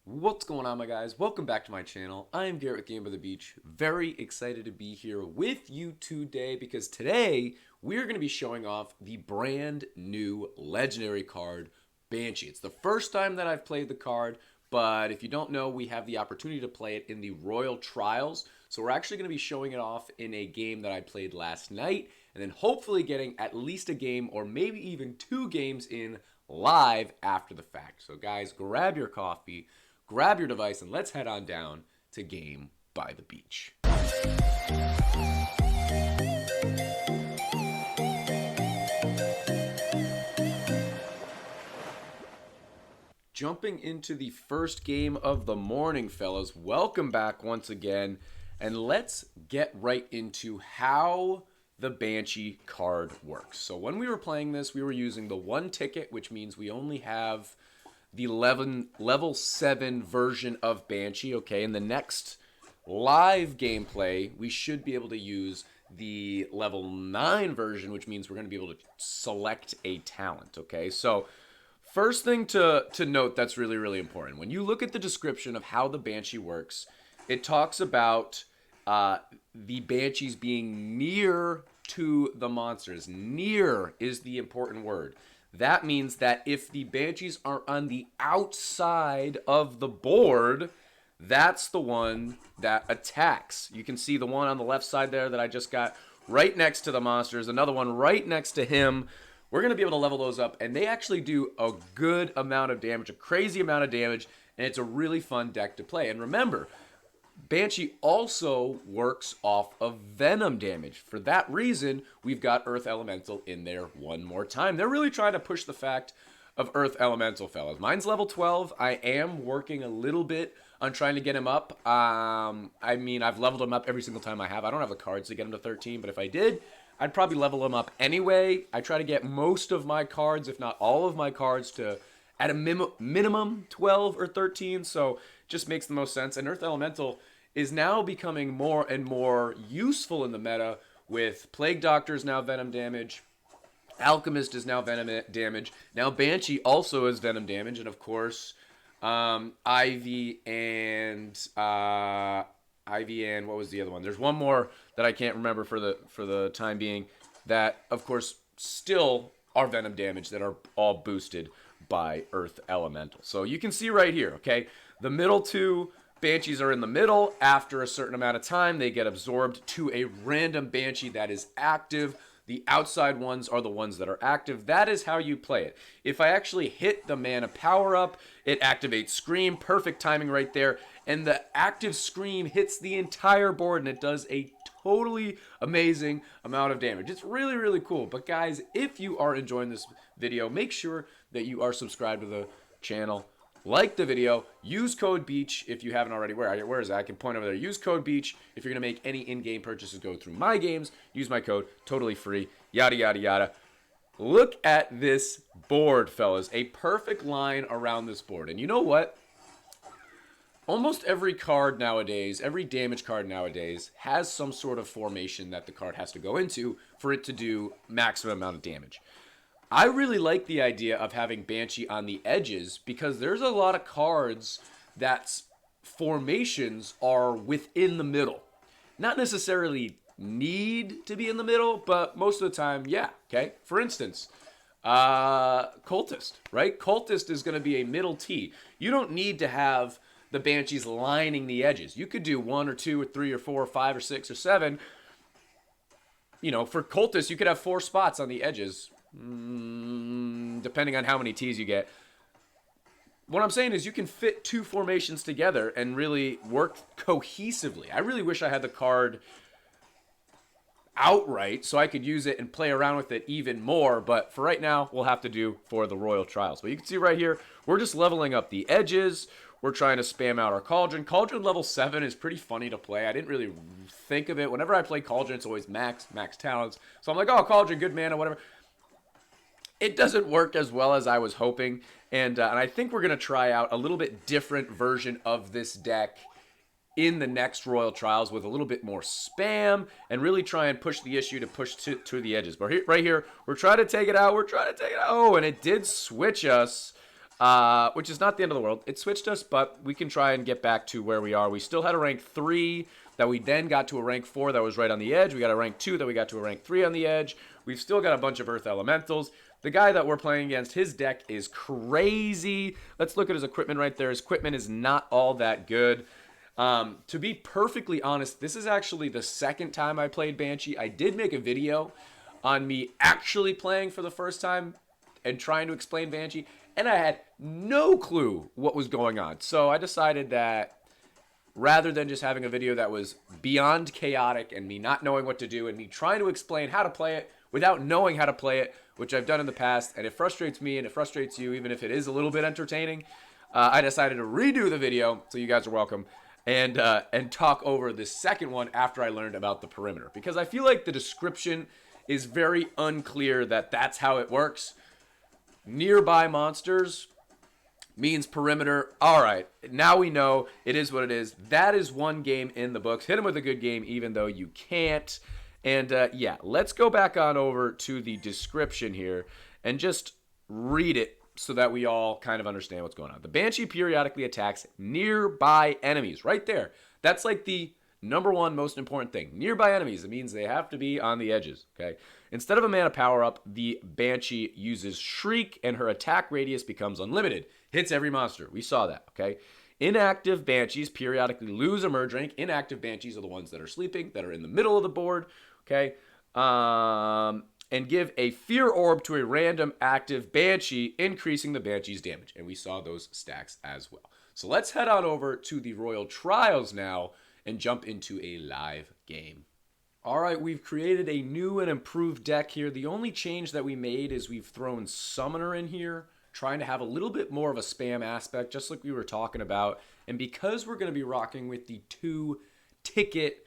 What's going on, my guys? Welcome back to my channel. I am Garrett with Game by the Beach. Very excited to be here with you today because today we're going to be showing off the brand new legendary card, Banshee. It's the first time that I've played the card, but if you don't know, we have the opportunity to play it in the Royal Trials. So we're actually going to be showing it off in a game that I played last night, and then hopefully getting at least a game or maybe even two games in live after the fact. So guys, grab your coffee, grab your device, and let's head on down to Game by the Beach. Jumping into the first game of the morning, fellas. Welcome back once again, and let's get right into how the Banshee card works. So when we were playing this, we were using the one ticket, which means we only have the level 7 version of Banshee. Okay, in the next live gameplay, we should be able to use the level 9 version, which means we're going to be able to select a talent. Okay, so first thing to note that's really, really important. When you look at the description of how the Banshee works, it talks about the Banshees being near to the monsters. Near is the important word. That means that if the Banshees are on the outside of the board, that's the one that attacks. You can see the one on the left side there that I just got right next to the monsters. Another one right next to him. We're going to be able to level those up, and they actually do a good amount of damage, a crazy amount of damage, and it's a really fun deck to play. And remember, Banshee also works off of venom damage. For that reason, we've got Earth Elemental in there one more time. They're really trying to push the fact of Earth Elemental, fellas. Mine's level 12. I am working a little bit on trying to get him up. I mean, I've leveled him up every single time I have. I don't have the cards to get him to 13, but if I did, I'd probably level him up anyway. I try to get most of my cards, if not all of my cards, to at a minimum 12 or 13, so just makes the most sense. And Earth Elemental is now becoming more and more useful in the meta, with Plague Doctor is now venom damage, Alchemist is now venom damage, now Banshee also is venom damage, and of course Ivy and what was the other one? There's one more that I can't remember for the time being that of course still are venom damage, that are all boosted by Earth Elemental. So you can see right here, okay, the middle two Banshees are in the middle. After a certain amount of time, they get absorbed to a random Banshee that is active. The outside ones are the ones that are active. That is how you play it. If I actually hit the mana power up, it activates Scream. Perfect timing right there. And the active Scream hits the entire board, and it does a totally amazing amount of damage. It's really, really cool. But guys, if you are enjoying this video, make sure that you are subscribed to the channel. Like the video, use code BEACH if you haven't already. Where is that? I can point over there. Use code BEACH if you're going to make any in-game purchases go through my games. Use my code, totally free, yada, yada, yada. Look at this board, fellas. A perfect line around this board. And you know what? Almost every card nowadays, every damage card nowadays, has some sort of formation that the card has to go into for it to do maximum amount of damage. I really like the idea of having Banshee on the edges because there's a lot of cards that's formations are within the middle. Not necessarily need to be in the middle, but most of the time, yeah, okay? For instance, Cultist, right? Cultist is going to be a middle T. You don't need to have the Banshees lining the edges. You could do 1 or 2 or 3 or 4 or 5 or 6 or 7. You know, for Cultist, you could have 4 spots on the edges, depending on how many T's you get. What I'm saying is you can fit 2 formations together and really work cohesively. I really wish I had the card outright so I could use it and play around with it even more, but for right now, we'll have to do for the Royal Trials. But you can see right here, we're just leveling up the edges. We're trying to spam out our Cauldron. Cauldron level 7 is pretty funny to play. I didn't really think of it. Whenever I play Cauldron, it's always max talents. So I'm like, oh, Cauldron, good mana, whatever. It doesn't work as well as I was hoping, and I think we're going to try out a little bit different version of this deck in the next Royal Trials with a little bit more spam and really try and push the issue to push to the edges. But right here, we're trying to take it out. We're trying to take it out. Oh, and it did switch us which is not the end of the world. It switched us, but we can try and get back to where we are. We still had a rank 3 that we then got to a rank 4 that was right on the edge. We got a rank 2 that we got to a rank 3 on the edge. We've still got a bunch of Earth Elementals. The guy that we're playing against, his deck is crazy. Let's look at his equipment right there. His equipment is not all that good. To be perfectly honest, this is actually the second time I played Banshee. I did make a video on me actually playing for the first time and trying to explain Banshee, and I had no clue what was going on. So I decided that rather than just having a video that was beyond chaotic and me not knowing what to do and me trying to explain how to play it without knowing how to play it, which I've done in the past, and it frustrates me and it frustrates you, even if it is a little bit entertaining, I decided to redo the video, so you guys are welcome, and talk over the second one after I learned about the perimeter. Because I feel like the description is very unclear that that's how it works. Nearby monsters means perimeter. All right, now we know it is what it is. That is one game in the books. Hit him with a good game, even though you can't. And yeah, let's go back on over to the description here and just read it so that we all kind of understand what's going on. The Banshee periodically attacks nearby enemies. Right there. That's like the number one most important thing. Nearby enemies. It means they have to be on the edges. Okay. Instead of a mana power-up, the Banshee uses Shriek, and her attack radius becomes unlimited. Hits every monster. We saw that, okay? Inactive Banshees periodically lose a merge rank. Inactive Banshees are the ones that are sleeping, that are in the middle of the board, okay? And give a Fear Orb to a random active Banshee, increasing the Banshee's damage. And we saw those stacks as well. So let's head on over to the Royal Trials now and jump into a live game. All right, we've created a new and improved deck here. The only change that we made is we've thrown Summoner in here, trying to have a little bit more of a spam aspect, just like we were talking about. And because we're going to be rocking with the 2-ticket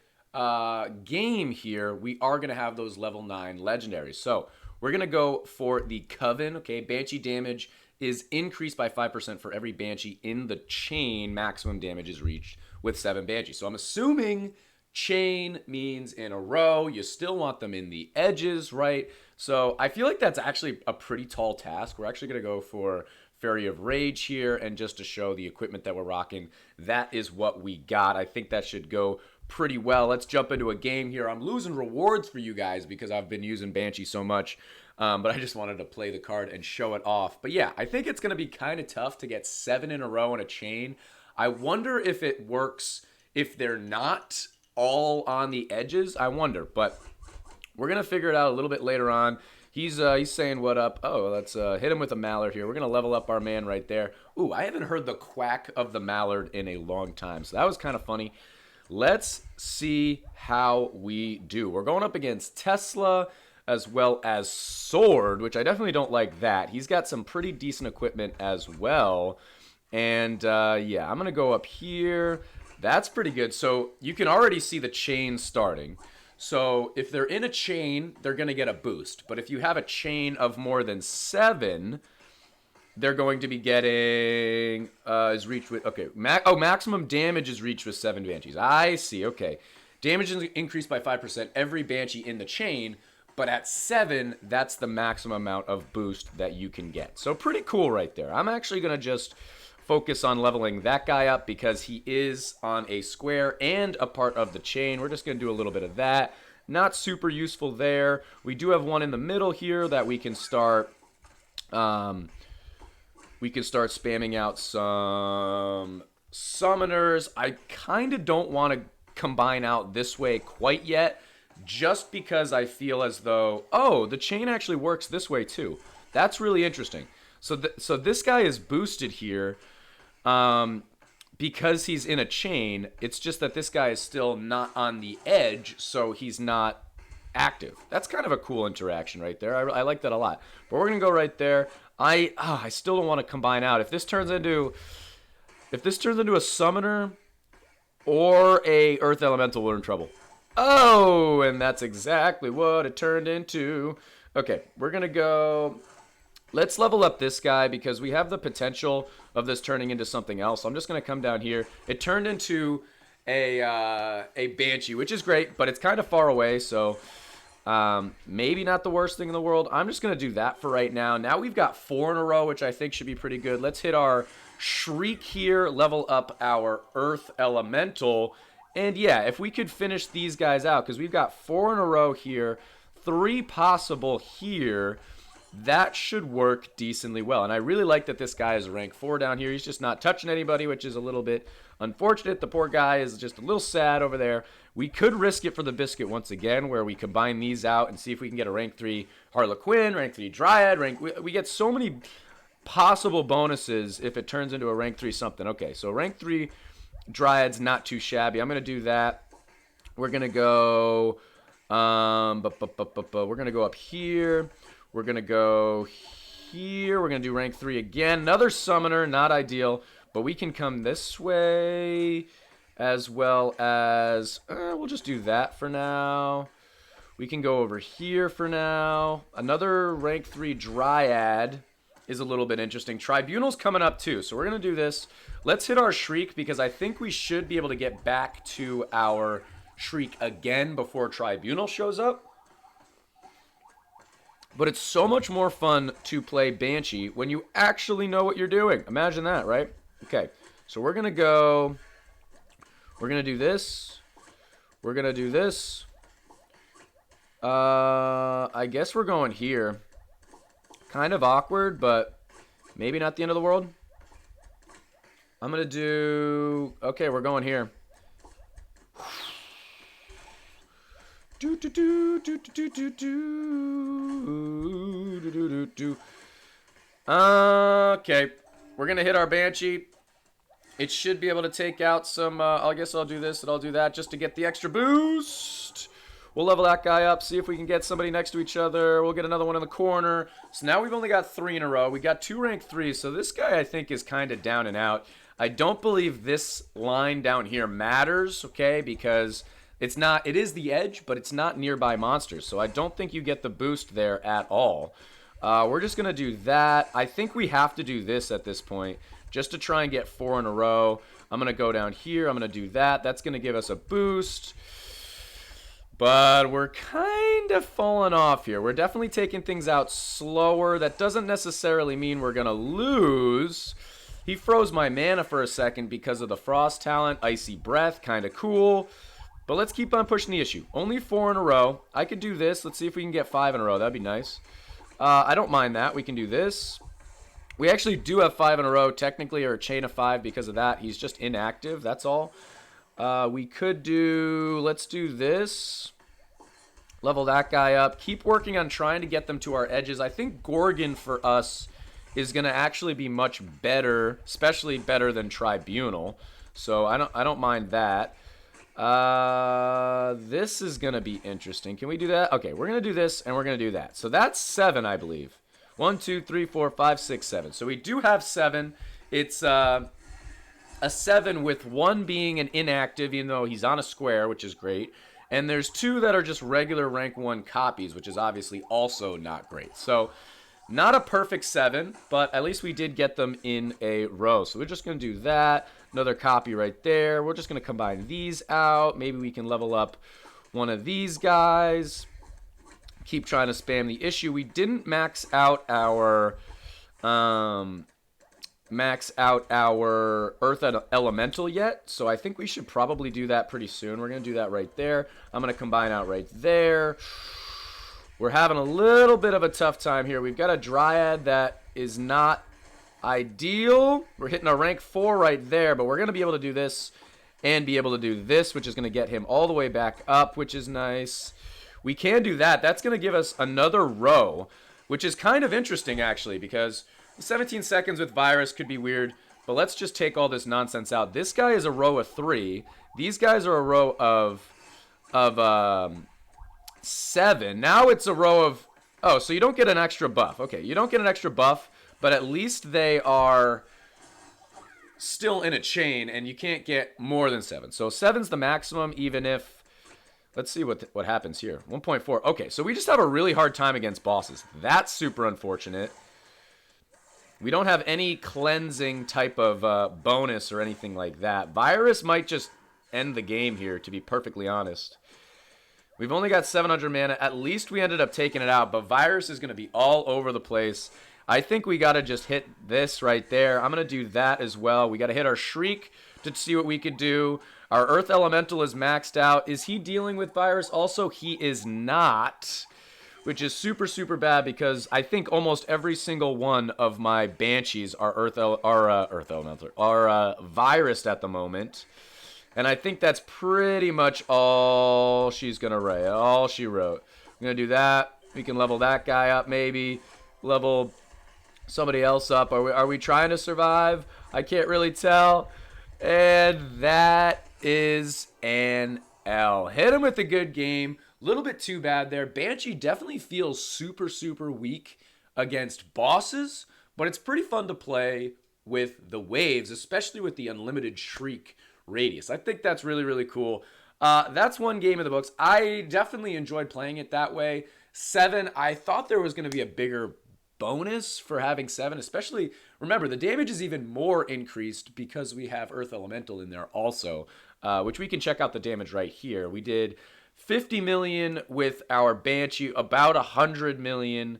game here, we are going to have those level 9 legendaries. So we're going to go for the Coven. Okay, Banshee damage is increased by 5% for every Banshee in the chain. Maximum damage is reached with 7 Banshees. So I'm assuming chain means in a row. You still want them in the edges, right? So I feel like that's actually a pretty tall task. We're actually going to go for Fairy of Rage here, and just to show the equipment that we're rocking, that is what we got. I think that should go pretty well. Let's jump into a game here. I'm losing rewards for you guys because I've been using Banshee so much, but I just wanted to play the card and show it off. But yeah, I think it's going to be kind of tough to get 7 in a row in a chain. I wonder if it works if they're not all on the edges. I wonder, but we're gonna figure it out a little bit later on. He's saying what up. Oh, let's hit him with a mallard here. We're gonna level up our man right there. Ooh, I haven't heard the quack of the mallard in a long time, so that was kind of funny. Let's see how we do. We're going up against Tesla as well as Sword, which I definitely don't like that. He's got some pretty decent equipment as well. And yeah, I'm gonna go up here. That's pretty good. So you can already see the chain starting. So if they're in a chain, they're going to get a boost. But if you have a chain of more than 7, they're going to be getting, is reached with, okay, maximum damage is reached with 7 Banshees. I see, okay. Damage is increased by 5% every Banshee in the chain, but at 7, that's the maximum amount of boost that you can get. So pretty cool right there. I'm actually going to just focus on leveling that guy up because he is on a square and a part of the chain. We're just going to do a little bit of that. Not super useful there. We do have one in the middle here that we can start spamming out some summoners. I kind of don't want to combine out this way quite yet, just because I feel as though, oh, the chain actually works this way too. That's really interesting. So this guy is boosted here because he's in a chain. It's just that this guy is still not on the edge, so he's not active. That's kind of a cool interaction right there. I like that a lot. But we're gonna go right there. I still don't want to combine out. If this turns into a summoner or a earth elemental, we're in trouble. Oh, and that's exactly what it turned into. Okay, we're gonna go. Let's level up this guy because we have the potential of this turning into something else. I'm just going to come down here. It turned into a Banshee, which is great, but it's kind of far away, so Maybe not the worst thing in the world. I'm just going to do that for right now. Now we've got 4 in a row, which I think should be pretty good. Let's hit our Shriek here, level up our Earth Elemental. And yeah, if we could finish these guys out, because we've got 4 in a row here, 3 possible here, that should work decently well. And I really like that this guy is rank 4 down here. He's just not touching anybody, which is a little bit unfortunate. The poor guy is just a little sad over there. We could risk it for the biscuit once again, where we combine these out and see if we can get a rank 3 Harlequin, rank 3 Dryad, we get so many possible bonuses if it turns into a rank 3 something. Okay, so rank 3 Dryad's not too shabby. I'm going to do that. We're going to go we're going to go up here. We're going to go here. We're going to do rank 3 again. Another summoner, not ideal, but we can come this way as well as we'll just do that for now. We can go over here for now. Another rank 3 Dryad is a little bit interesting. Tribunal's coming up too, so we're going to do this. Let's hit our Shriek because I think we should be able to get back to our Shriek again before Tribunal shows up. But it's so much more fun to play Banshee when you actually know what you're doing. Imagine that, right? Okay, so we're going to go... We're going to do this. We're going to do this. I guess we're going here. Kind of awkward, but maybe not the end of the world. I'm going to do... Okay, we're going here. Okay, we're going to hit our Banshee. It should be able to take out some, I guess I'll do this and I'll do that just to get the extra boost. We'll level that guy up, see if we can get somebody next to each other. We'll get another one in the corner. So now we've only got 3 in a row. We got 2 rank 3s, so this guy I think is kind of down and out. I don't believe this line down here matters, okay, because it's not, it is the edge, but it's not nearby monsters. So I don't think you get the boost there at all. We're just going to do that. I think we have to do this at this point just to try and get 4 in a row. I'm going to go down here. I'm going to do that. That's going to give us a boost. But we're kind of falling off here. We're definitely taking things out slower. That doesn't necessarily mean we're going to lose. He froze my mana for a second because of the Frost talent. Icy Breath, kind of cool. But let's keep on pushing the issue. Only 4 in a row. I could do this. Let's see if we can get 5 in a row. That'd be nice. I don't mind that. We can do this. We actually do have 5 in a row, technically, or a chain of 5 because of that. He's just inactive. That's all. We could do, let's do this. Level that guy up. Keep working on trying to get them to our edges. I think Gorgon for us is going to actually be much better, especially better than Tribunal. So I don't mind that. This is going to be interesting. Can we do that? Okay, we're going to do this and we're going to do that. So that's 7, I believe. 1, 2, 3, 4, 5, 6, 7. So we do have 7. It's a 7 with 1 being an inactive, even though he's on a square, which is great. And there's 2 that are just regular rank 1 copies, which is obviously also not great. So not a perfect 7, but at least we did get them in a row. So we're just going to do that. Another copy right there. We're just going to combine these out. Maybe we can level up one of these guys. Keep trying to spam the issue. We didn't max out our Earth Elemental yet, so I think we should probably do that pretty soon. We're going to do that right there. I'm going to combine out right there. We're having a little bit of a tough time here. We've got a Dryad that is not ideal. We're hitting a rank 4 right there, but we're going to be able to do this and be able to do this, which is going to get him all the way back up, which is nice. We can do that. That's going to give us another row, which is kind of interesting, actually, because 17 seconds with Virus could be weird, but let's just take all this nonsense out. This guy is a row of 3. These guys are a row of 7. Now it's a row of... Oh, so you don't get an extra buff. Okay, you don't get an extra buff, but at least they are still in a chain, and you can't get more than 7. So 7's the maximum, even if... Let's see what happens here. 1.4. Okay, so we just have a really hard time against bosses. That's super unfortunate. We don't have any cleansing type of bonus or anything like that. Virus might just end the game here, to be perfectly honest. We've only got 700 mana. At least we ended up taking it out, but Virus is going to be all over the place. I think we got to just hit this right there. I'm going to do that as well. We got to hit our Shriek to see what we could do. Our Earth Elemental is maxed out. Is he dealing with Virus? Also, he is not, which is super, super bad because I think almost every single one of my Banshees are Earth Elemental, are Virus at the moment. And I think that's pretty much all she's going to write, all she wrote. I'm going to do that. We can level that guy up maybe. Level somebody else up. Are we trying to survive? I can't really tell. And that is an L. Hit him with a good game. A little bit too bad there. Banshee definitely feels super, super weak against bosses, but it's pretty fun to play with the waves, especially with the unlimited Shriek radius. I think that's really, really cool. That's one game in the books. I definitely enjoyed playing it that way. 7, I thought there was going to be a bigger bonus for having 7, especially, remember, the damage is even more increased because we have Earth Elemental in there also, which we can check out the damage right here. We did 50 million with our Banshee, about 100 million,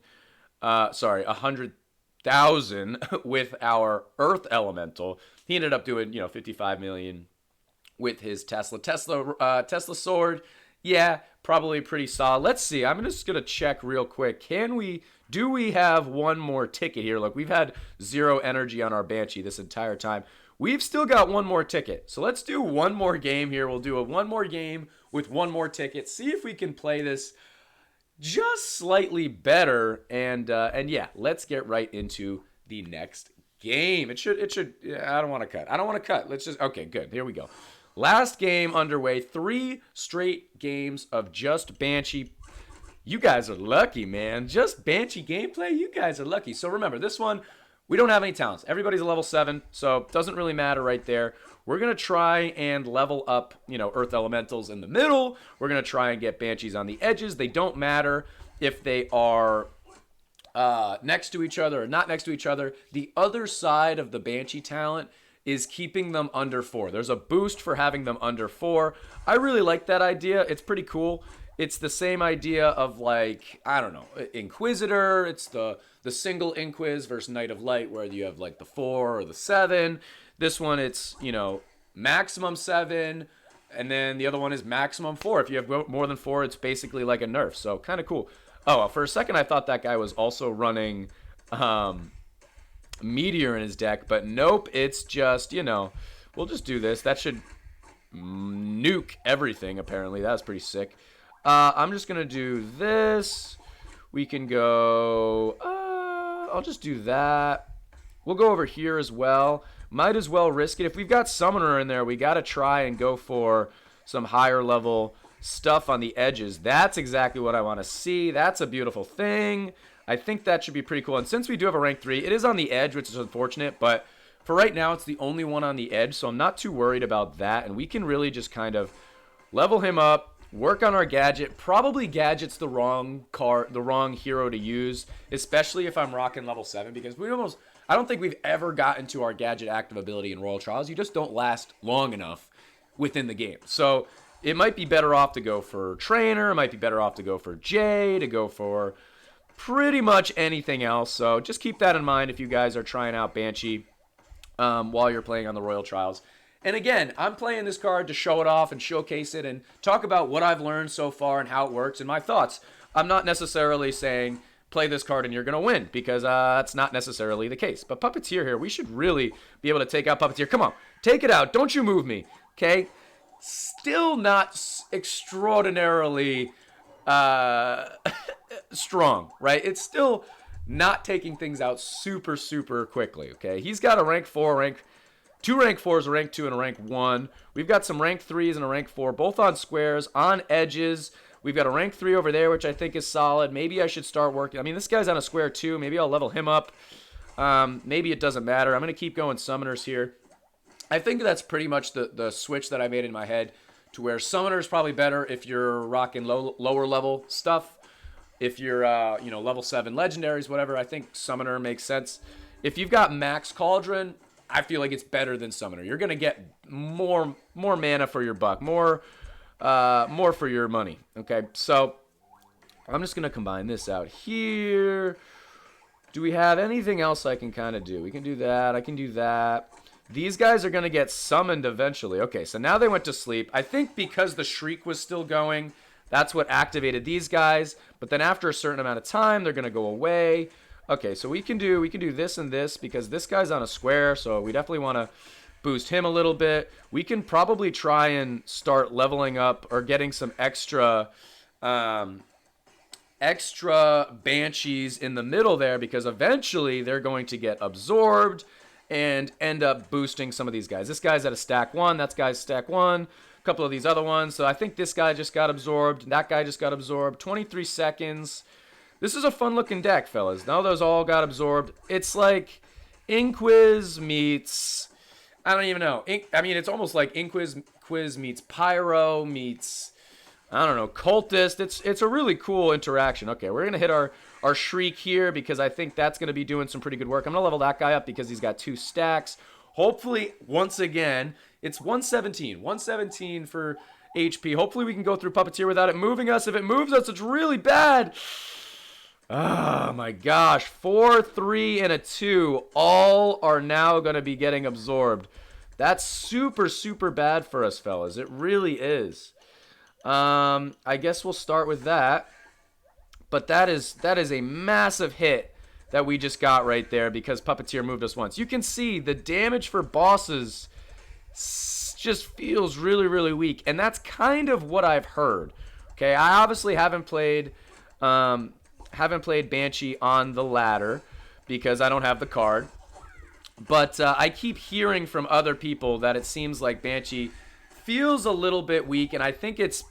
100,000 with our Earth Elemental. He ended up doing, 55 million with his Tesla sword. Yeah, probably pretty solid. Let's see. I'm just going to check real quick. Do we have one more ticket here? Look, we've had 0 energy on our Banshee this entire time. We've still got one more ticket. So let's do one more game here. We'll do one more game with one more ticket. See if we can play this just slightly better. And yeah, let's get right into the next game. It should, I don't want to cut. Let's just, okay, good. Here we go. Last game underway. 3 straight games of just Banshee. You guys are lucky, man. Just Banshee gameplay, you guys are lucky. So remember, this one, we don't have any talents. Everybody's a level 7, so it doesn't really matter right there. We're going to try and level up, Earth Elementals in the middle. We're going to try and get Banshees on the edges. They don't matter if they are next to each other or not next to each other. The other side of the Banshee talent is keeping them under 4. There's a boost for having them under 4. I really like that idea. It's pretty cool. It's the same idea of, like, I don't know, Inquisitor. It's the single Inquis versus Knight of Light, where you have, like, the 4 or the 7. This one, it's, maximum 7, and then the other one is maximum 4. If you have more than 4, it's basically like a nerf, so kind of cool. Oh, for a second, I thought that guy was also running Meteor in his deck, but nope, it's just, we'll just do this. That should nuke everything, apparently. That was pretty sick. I'm just going to do this. We can go, I'll just do that. We'll go over here as well. Might as well risk it. If we've got Summoner in there, we got to try and go for some higher level stuff on the edges. That's exactly what I want to see. That's a beautiful thing. I think that should be pretty cool. And since we do have a rank 3, it is on the edge, which is unfortunate, but for right now, it's the only one on the edge, so I'm not too worried about that. And we can really just kind of level him up, work on our gadget. Probably gadget's the wrong hero to use, especially if I'm rocking level 7, because I don't think we've ever gotten to our gadget active ability in Royal Trials. You just don't last long enough within the game. So it might be better off to go for Trainer. It might be better off to go for Jay, to go for pretty much anything else. So just keep that in mind if you guys are trying out Banshee while you're playing on the Royal Trials. And again, I'm playing this card to show it off and showcase it and talk about what I've learned so far and how it works and my thoughts. I'm not necessarily saying play this card and you're going to win, because that's not necessarily the case. But Puppeteer here, we should really be able to take out Puppeteer. Come on, take it out. Don't you move me, okay? Still not extraordinarily strong, right? It's still not taking things out super, super quickly, okay? He's got a rank 4, two rank 4s, a rank 2, and a rank 1. We've got some rank 3s and a rank 4, both on squares, on edges. We've got a rank 3 over there, which I think is solid. Maybe I should start working. I mean, this guy's on a square 2. Maybe I'll level him up. Maybe it doesn't matter. I'm going to keep going Summoners here. I think that's pretty much the switch that I made in my head, to where Summoner is probably better if you're rocking lower level stuff. If you're, level 7 legendaries, whatever, I think Summoner makes sense. If you've got Max Cauldron, I feel like it's better than Summoner. You're going to get more mana for your buck, more more for your money. Okay, so I'm just going to combine this out here. Do we have anything else I can kind of do? We can do that. I can do that. These guys are going to get summoned eventually. Okay, so now they went to sleep. I think because the shriek was still going, that's what activated these guys. But then after a certain amount of time, they're going to go away. Okay, so we can do this and this because this guy's on a square, so we definitely want to boost him a little bit. We can probably try and start leveling up or getting some extra banshees in the middle there because eventually they're going to get absorbed and end up boosting some of these guys. This guy's at a stack 1. That guy's stack 1. A couple of these other ones. So I think this guy just got absorbed. That guy just got absorbed. 23 seconds. This is a fun-looking deck, fellas. Now those all got absorbed. It's like Inquiz meets... I don't even know. I mean, it's almost like Inquiz meets Pyro meets... I don't know, Cultist. It's a really cool interaction. Okay, we're going to hit our Shriek here because I think that's going to be doing some pretty good work. I'm going to level that guy up because he's got 2 stacks. Hopefully, once again, it's 117. 117 for HP. Hopefully we can go through Puppeteer without it moving us. If it moves us, it's really bad. Oh, my gosh. 4, 3, and a 2 all are now going to be getting absorbed. That's super, super bad for us, fellas. It really is. I guess we'll start with that. But that is a massive hit that we just got right there because Puppeteer moved us once. You can see the damage for bosses just feels really, really weak. And that's kind of what I've heard. Okay, I obviously haven't played Banshee on the ladder because I don't have the card. But I keep hearing from other people that it seems like Banshee feels a little bit weak, and I think it's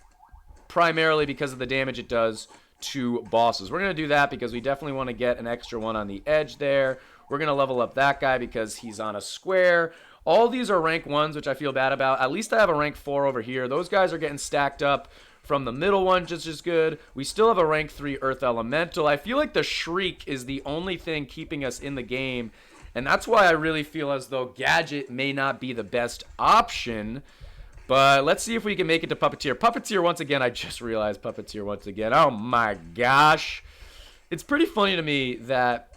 primarily because of the damage it does to bosses. We're going to do that because we definitely want to get an extra one on the edge there. We're going to level up that guy because he's on a square. All these are rank 1s, which I feel bad about. At least I have a rank 4 over here. Those guys are getting stacked up from the middle one just as good. We still have a rank 3 Earth Elemental. I feel like the Shriek is the only thing keeping us in the game, and that's why I really feel as though Gadget may not be the best option. But let's see if we can make it to Puppeteer. Puppeteer once again. I just realized Puppeteer once again. Oh my gosh. It's pretty funny to me that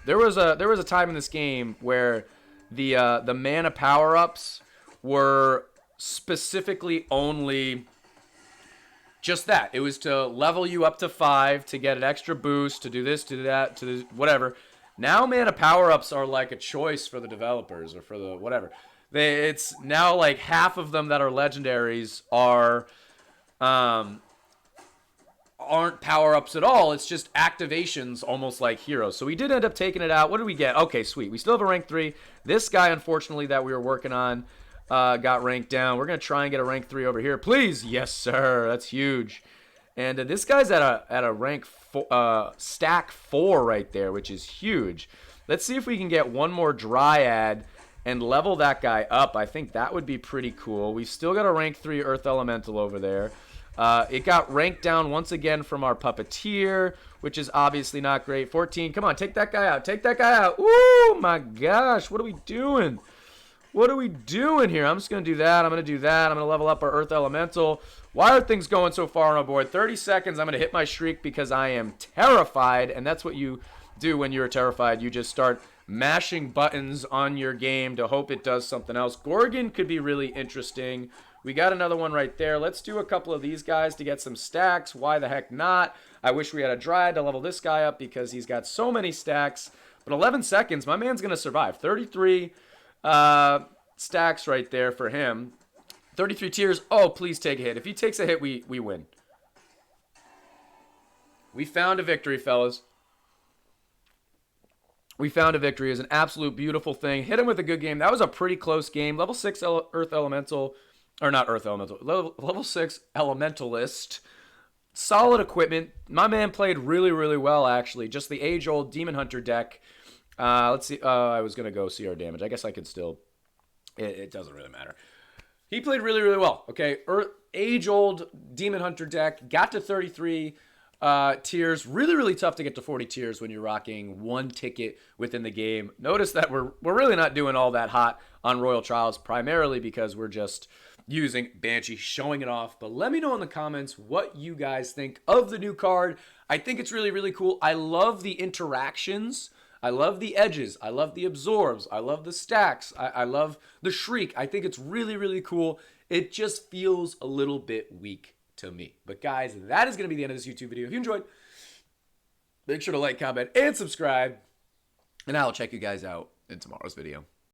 there was a time in this game where the mana power-ups were specifically only just that. It was to level you up to 5 to get an extra boost, to do this, to do that, to do whatever. Now mana power-ups are like a choice for the developers or for the whatever. It's now like half of them that are legendaries aren't power-ups at all. It's just activations almost like heroes. So we did end up taking it out. What did we get? Okay, sweet. We still have a rank 3. This guy, unfortunately, that we were working on got ranked down. We're going to try and get a rank 3 over here. Please. Yes, sir. That's huge. And this guy's at a rank stack 4 right there, which is huge. Let's see if we can get one more Dryad and level that guy up. I think that would be pretty cool. We've still got a rank 3 Earth Elemental over there. It got ranked down once again from our Puppeteer, which is obviously not great. 14. Come on, take that guy out. Take that guy out. Ooh, my gosh. What are we doing? What are we doing here? I'm just going to do that. I'm going to do that. I'm going to level up our Earth Elemental. Why are things going so far on our board? 30 seconds. I'm going to hit my Shriek because I am terrified, and that's what you do when you're terrified. You just start mashing buttons on your game to hope it does something else. Gorgon could be really interesting. We got another one right there. Let's do a couple of these guys to get some stacks. Why the heck not? I wish we had a Dryad to level this guy up because he's got so many stacks. But 11 seconds, my man's going to survive. 33 stacks right there for him. 33 tiers. Oh, please take a hit. If he takes a hit, we win. We found a victory, fellas. We found a victory. It was an absolute beautiful thing. Hit him with a good game. That was a pretty close game. Level 6 Earth Elemental. Or not Earth Elemental. Level 6 Elementalist. Solid equipment. My man played really, really well, actually. Just the age-old Demon Hunter deck. Let's see. I was going to go CR damage. I guess I could still... It doesn't really matter. He played really, really well. Okay. Age-old Demon Hunter deck. Got to 33. tiers. Really, really tough to get to 40 tiers when you're rocking one ticket within the game. Notice that we're really not doing all that hot on Royal Trials, primarily because we're just using Banshee, showing it off. But let me know in the comments what you guys think of the new card. I think it's really, really cool. I love the interactions. I love the edges. I love the absorbs. I love the stacks. I love the shriek. I think it's really, really cool. It just feels a little bit weak to me. But guys, that is going to be the end of this YouTube video. If you enjoyed, make sure to like, comment, and subscribe. And I'll check you guys out in tomorrow's video.